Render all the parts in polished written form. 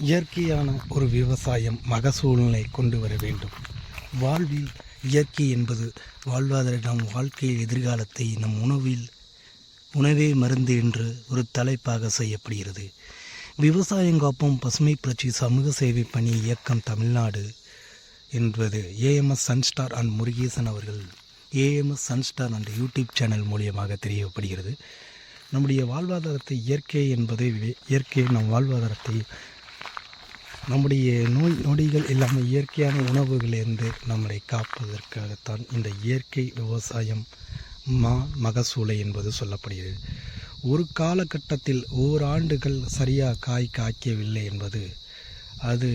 இயற்கையான ஒரு விவசாயம் மகசூலை கொண்டு வர வேண்டும். வாழ்வில் இயற்கை என்பது வாழ்வாதார நம் வாழ்க்கையில் எதிர்காலத்தை நம் உணவே மருந்து என்று ஒரு தலைப்பாக செய்யப்படுகிறது. விவசாயம் காப்போம் பசுமை புரட்சி சமூக சேவை பணி இயக்கம் தமிழ்நாடு என்பது ஏஎம்எஸ் சன்ஸ்டார் அண்ட் முருகேசன் அவர்கள் AMS Sunstar and YouTube channel மூலியமாக தெரியப்படுகிறது. நம்முடைய வாழ்வாதாரத்தை இயற்கை நம் வாழ்வாதாரத்தை நம்முடைய நொடிகள் எல்லாமே இயற்கையான உணவுகளிலிருந்து நம்மளை காப்பதற்காகத்தான் இந்த இயற்கை விவசாயம் மகசூலை என்பது சொல்லப்படுகிறது. ஒரு காலகட்டத்தில் ஓராண்டுகள் சரியாக காய்க்கவில்லை என்பது அது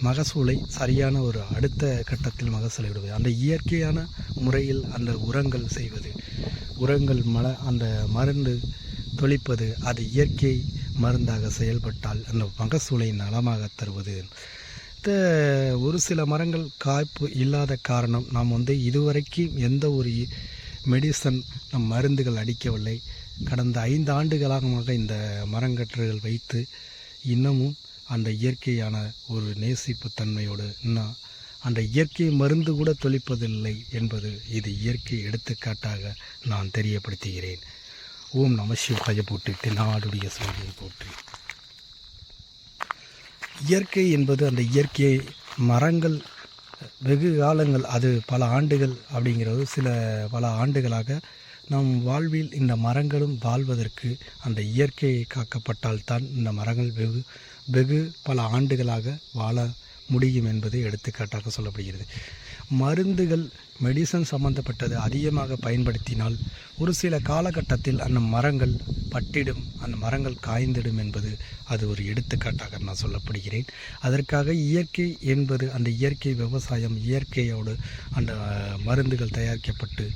மகசூலை சரியான ஒரு அடுத்த கட்டத்தில் மகசூலை விடுவது. அந்த இயற்கையான முறையில் அந்த உரங்கள் செய்வது, அந்த மருந்து தொளிப்பது, அது இயற்கை மருந்தாக செயல்பட்டால் அந்த மகசூலை நலமாக தருவது. ஒரு சில மரங்கள் காய்ப்பு இல்லாத காரணம் நாம் இதுவரைக்கும் எந்த ஒரு மெடிசன் மருந்துகள் அடிக்கவில்லை. கடந்த 5 ஆண்டுகளாக இந்த மரங்கன்றுகள் வைத்து இன்னமும் அந்த இயற்கையான ஒரு நேசிப்பு தன்மையோடு இன்னும் அந்த இயற்கை மருந்து கூட தொளிப்பதில்லை என்பது இது இயற்கை எடுத்துக்காட்டாக நான் தெரியப்படுத்துகிறேன். ஓம் நம சிவாய போற்றிட்டு நாடுடைய சுவாமியை போற்றி. இயற்கை என்பது அந்த இயற்கை மரங்கள் வெகு காலங்கள், அது பல ஆண்டுகள் அப்படிங்கிறது பல ஆண்டுகளாக நம் வாழ்வில் இந்த மரங்களும் வாழ்வதற்கு அந்த இயற்கையை காக்கப்பட்டால்தான் இந்த மரங்கள் வெகு பல ஆண்டுகளாக வாழ முடியும் என்பதை எடுத்துக்காட்டாக சொல்லப்படுகிறது. மருந்துகள் மெடிசன் சம்பந்தப்பட்டது அதிகமாக பயன்படுத்தினால் ஒரு சில காலகட்டத்தில் அந்த மரங்கள் பட்டிடும், அந்த மரங்கள் காய்ந்திடும் என்பது அது ஒரு எடுத்துக்காட்டாக நான் சொல்லப்படுகிறேன். அதற்காக இயற்கை என்பது அந்த இயற்கை விவசாயம், இயற்கையோடு அந்த மருந்துகள் தயாரிக்கப்பட்டு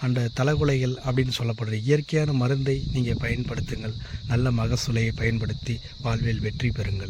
அந்த தலகுலைகள் அப்படின்னு சொல்லப்படுற இயற்கையான மருந்தை நீங்கள் பயன்படுத்துங்கள். நல்ல மகசூலை பயன்படுத்தி வாழ்வில் வெற்றி பெறுங்கள்.